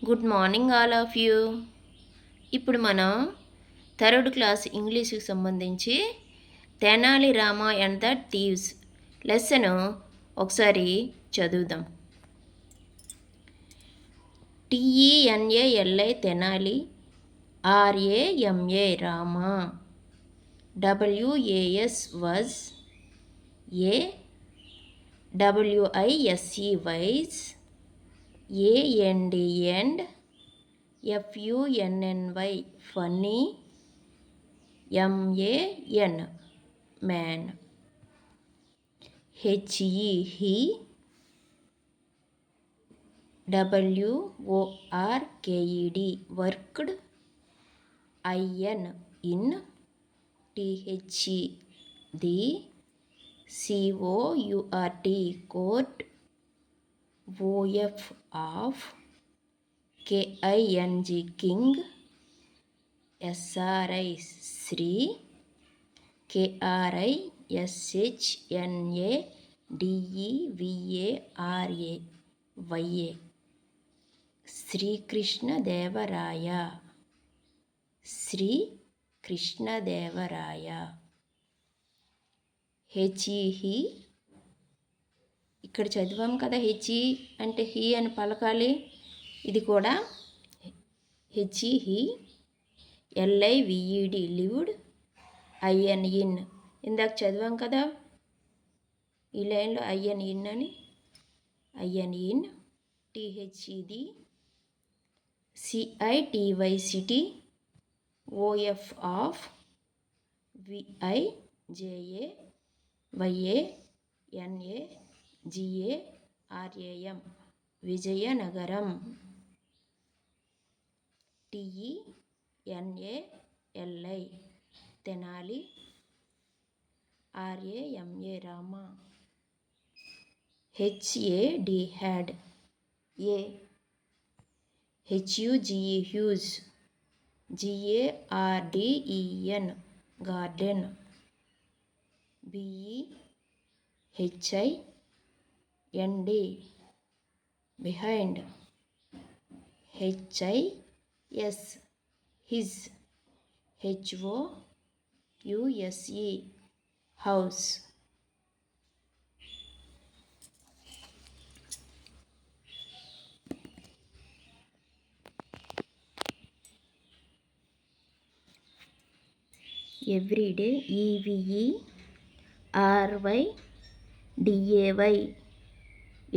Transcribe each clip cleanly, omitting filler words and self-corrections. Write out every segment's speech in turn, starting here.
Good morning all of you. ఇప్పుడు మనం third class ఇంగ్లీష్కి సంబంధించి Tenali Rama and the thieves lesson ఒకసారి చదువుదాం. TENALI Tenali, RAMA Rama, WAS was, AWISE wise, AND and, FUNNY funny, MAN man, HE WORKED worked, in, THE the, COURT court, OF of, KING king, SRI Sri, KRISHNADEVARAYA Shri Krishnadevaraya, Shri Krishnadevaraya. హెచ్ఈ ఇక్కడ చదివాం కదా, హెచ్ఈ అంటే he అని పలకాలి. ఇది కూడా హెచ్ఈ, LIVED లివ్డ్, IN ఇన్. ఇందాక చదివాం కదా ఈ లైన్లో IN ఇన్ అని. IN in, THED, CITY city, OF of, VIJAYANAGARAM Vizianagaram. TENALI Tenali, RAMA Rama, HAD had, HUGE huge, GARDEN garden, BEHIND behind, HIS his, HOUSE house. Everyday, EVERYDAY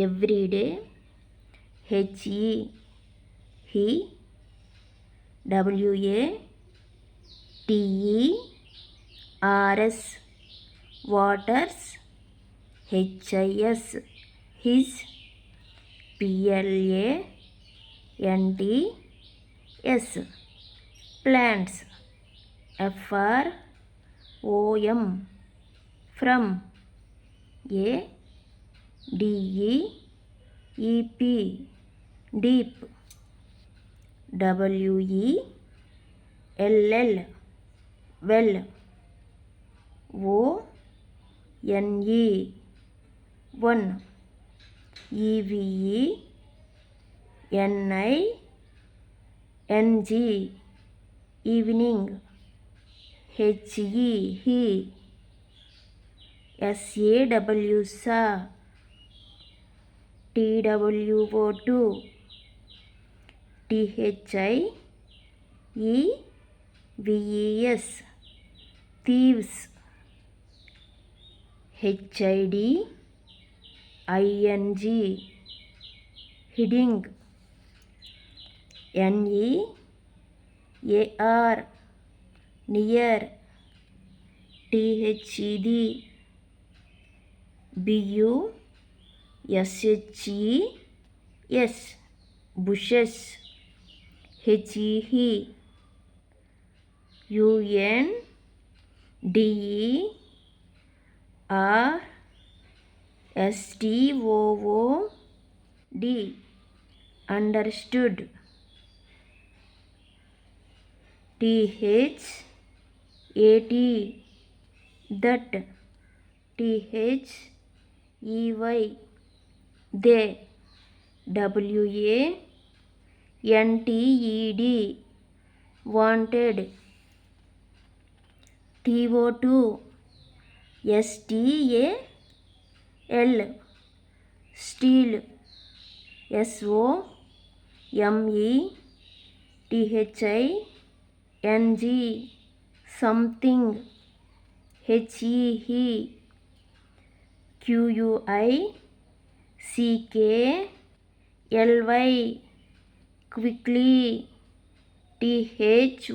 everyday, HE he, WATERS waters, HIS his, PLANTS plants, FROM from, ADEEP deep, WELL well, ONE one, EVENING evening, HE he, SAW sa, TWO2, THIEVES thieves, HIDING hiding, NEAR near, THED BUSHES bushes, HEHE UNDERSTOOD understood, THAT that, THEY they, WATER NTED wanted. TO2 STAL steel. SOMETHING something. HEHE QUICKLY quickly. THOUGHT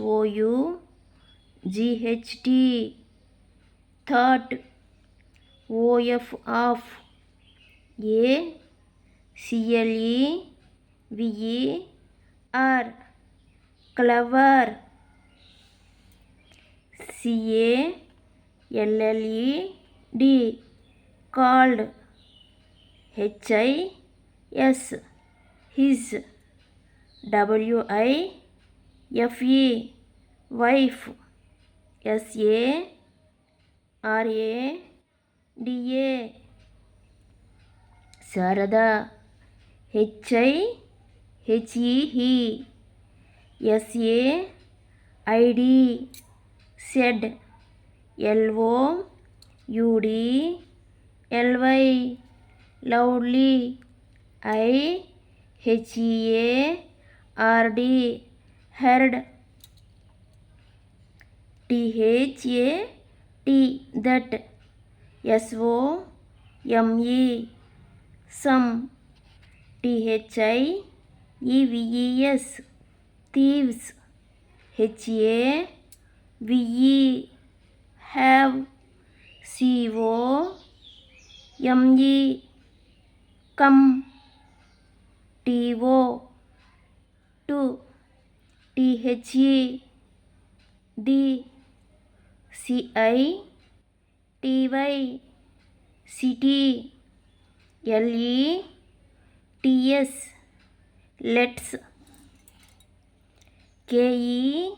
thought. OF of ACLEVER clever. CALLED called. HIS his. WIFE wife. SARADA Sarada. HIHE SAID said. LOUDLY loudly. IHEARD heard. THAT that. SOME some. THIEVES thieves. HAVE have. COME come. TO to. THE CITY city. LETS let's. KEEP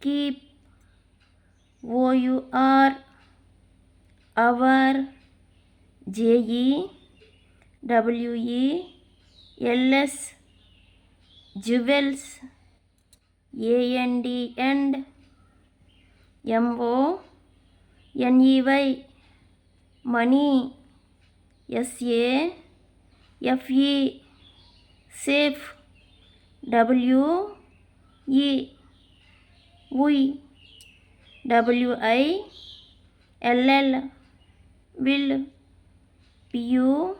keep. OUR our. JEWELS jewels. AND and. MONEY money. SAFE safe. WE WILL will. PUT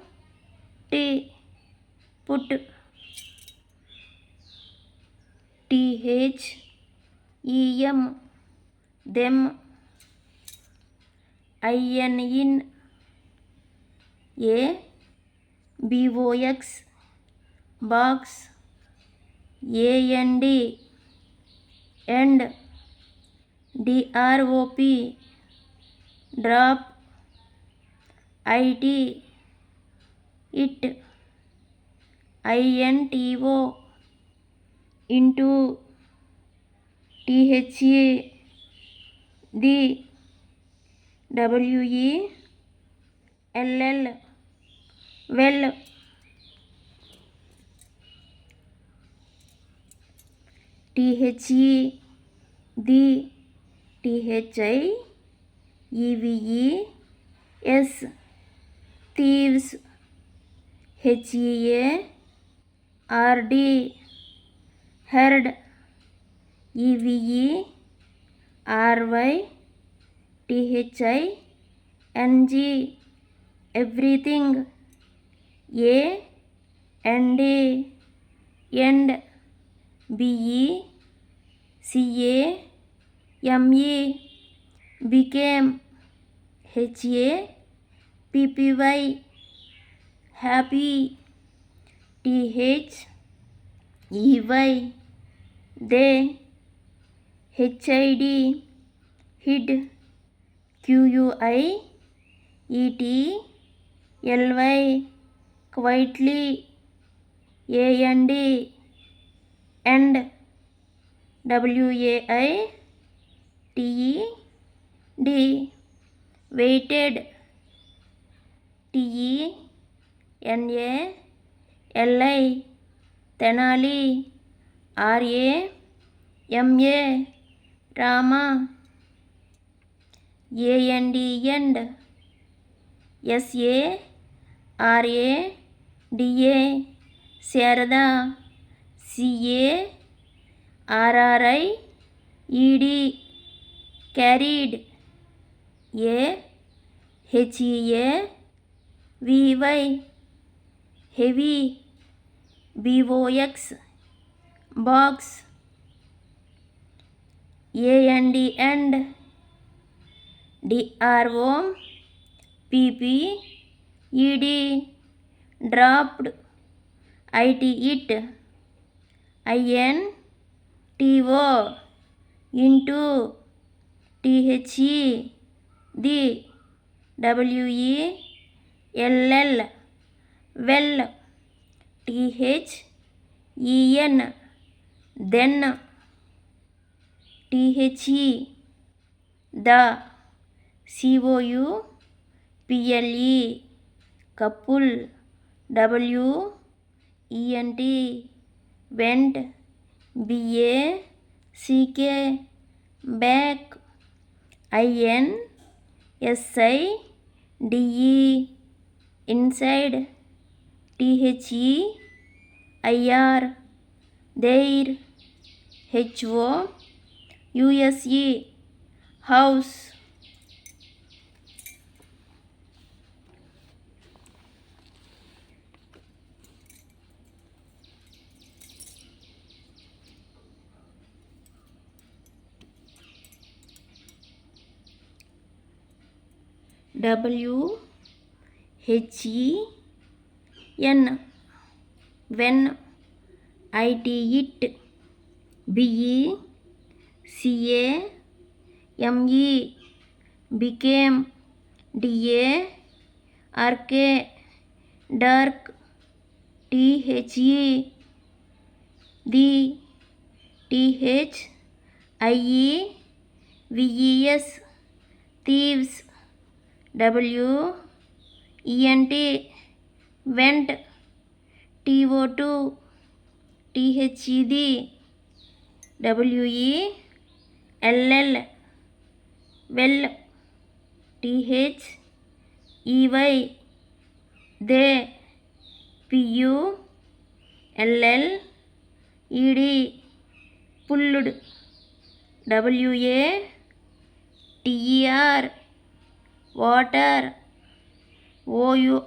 put. THEM them. IN a BOX box. AND and. DROP drop. IT it. INTO into. THE the. WELL well. THE the. THIEVES thieves. HEARD heard. EVERYTHING everything. AND end. BECAME became. HAPPY happy. THEY they. HID hid. QUIETLY quietly. AND and. WAITED waited. TENA ఎల్ఐ Tenali, RAMA Rama, AND and, SARADA Sarada, CARRIED carried, AHEAVY heavy, BOX box, AND end, DROPPED dropped, IT it, INTO into, THE the, WELL well, THEN then, THE the, COUPLE couple, WENT went, BACK back, INSIDE inside, THEIR their, HOUSE house. WHEN when, IT it, BECAME became, DARK dark, THE the, THIEVES thieves, WENT went, TO2 THE the, WELL well, THEY they, PULLED pulled, WATER water, OUR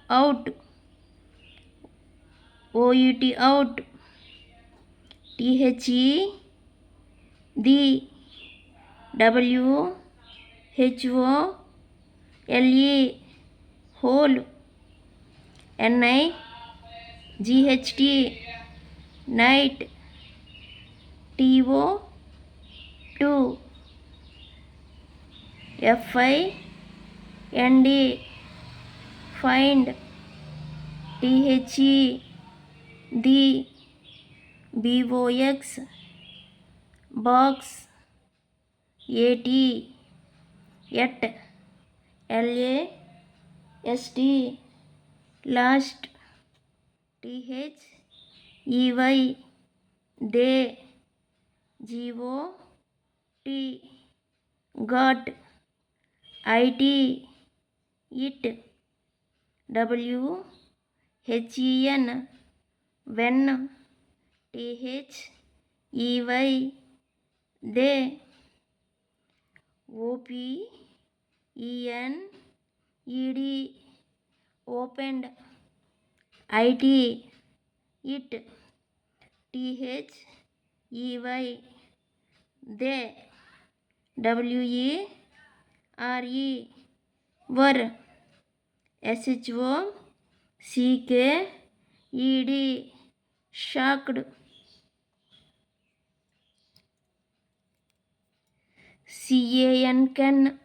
out, OUT out, THE the, WHOLE whole, NIGHT night, TO2 FIND find, THE the, BOX box, AT yet, LAST last, THEY they, GOT got, IT it, WHEN when, THEY they, OPENED opened, IT it, THEY they, WERE were, SHOCKED shocked, CAN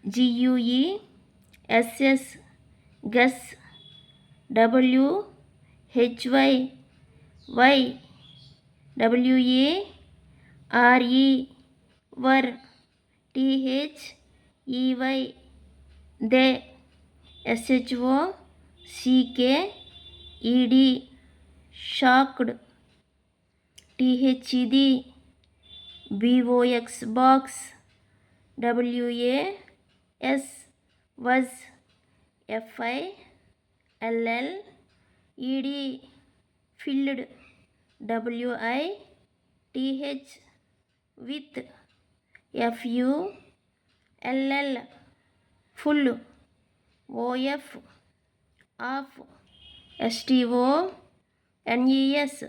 YOUU GUESS guess, WHY WARE were, THEY they, SHOCKED shocked, THED BOX box, WAS was, FILLED filled, WITH with, FULL full, OF off, STONES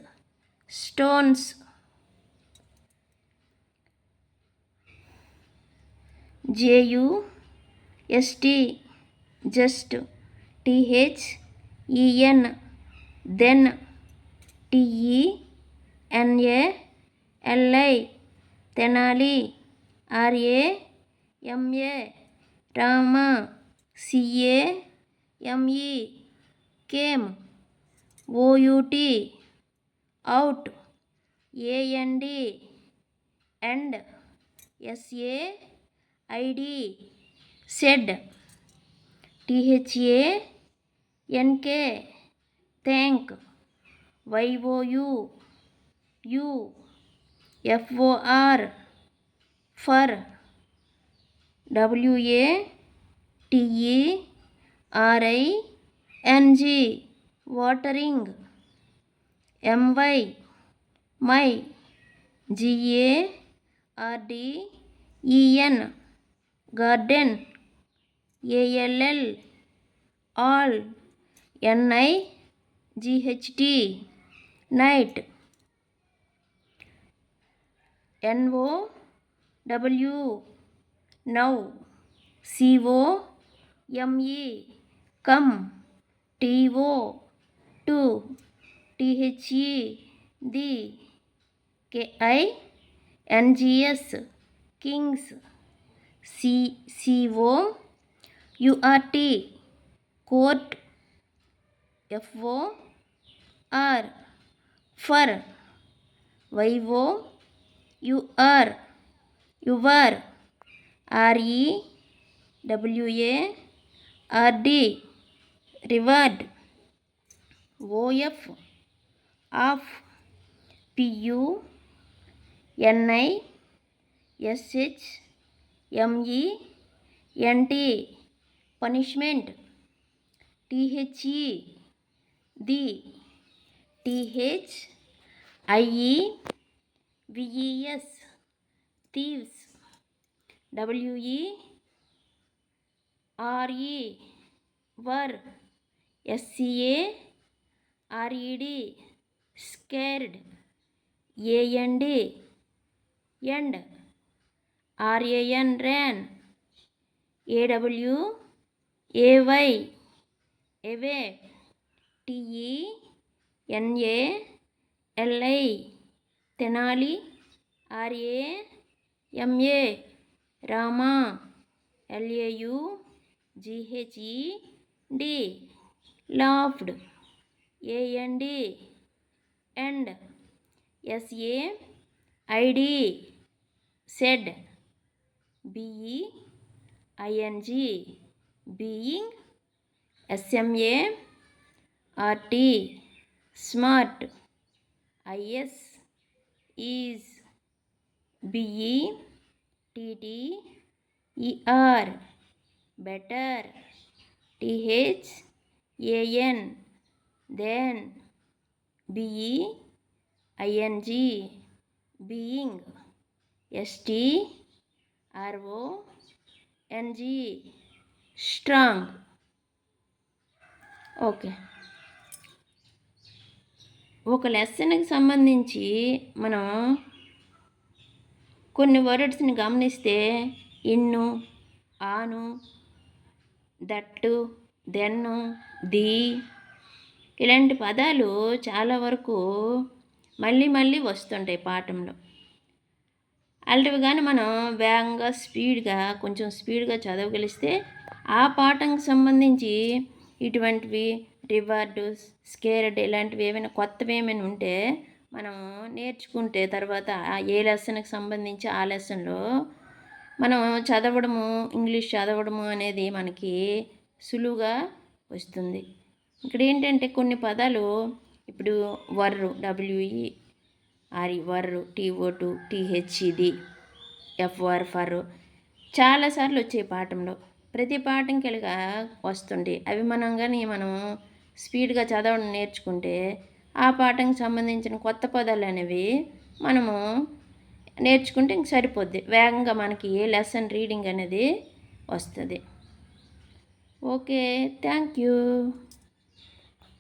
stones, JUST just, THEN then, TENALI Tenali, RAMA Rama, CAME came, OUT out, and, SAID said, THANK thank, YOU FOR for, WATERING watering, my, GARDEN garden, all, NIGHT night, NOW now, COME come, TO to, THED KINGS kings, COURT court, FOR for, YOUR your, REWARD reward, OF of, PUNISHMENT punishment, THE THIEVES thieves, WERE were, SCARED scared, AND end, RAN ran, AWAY away, TENALI Tenali, RAMA Rama, LAUGHED laughed, AND end, SAID said, BEING being, SMART smart, is BETTER better, THAN then, BEING being, STRONG strong. Okay, ఒక లెసన్కి సంబంధించి మనం కొన్ని వర్డ్స్ని గమనిస్తే ఇన్ను, ఆను, that, దెన్ను, the ఇలాంటి పదాలు చాలా వరకు మళ్ళీ మళ్ళీ వస్తుంటాయి పాఠంలో. అలాంటివి కానీ మనం వేగంగా కొంచెం స్పీడ్గా చదవగలిస్తే ఆ పాఠంకి సంబంధించి ఇటువంటివి రివార్డు, స్కేర్డ్ ఇలాంటివి ఏమైనా కొత్తవి ఏమైనా ఉంటే మనం నేర్చుకుంటే తర్వాత ఏ లెసన్కి సంబంధించి ఆ లెసన్లో మనం చదవడము, ఇంగ్లీష్ చదవడము అనేది మనకి సులువుగా వస్తుంది. ఇక్కడ ఏంటంటే కొన్ని పదాలు ఇప్పుడు వర్రు WERE వర్రు, TO2 THED FR చాలాసార్లు వచ్చాయి పాఠంలో. ప్రతి పాఠంకి ఇలాగా వస్తుంటాయి. అవి మనం స్పీడ్గా చదవడం నేర్చుకుంటే ఆ పాఠంకి సంబంధించిన కొత్త పదాలు అనేవి మనము నేర్చుకుంటే ఇంక సరిపోద్ది. వేగంగా మనకి లెసన్ రీడింగ్ అనేది వస్తుంది. Okay, thank you.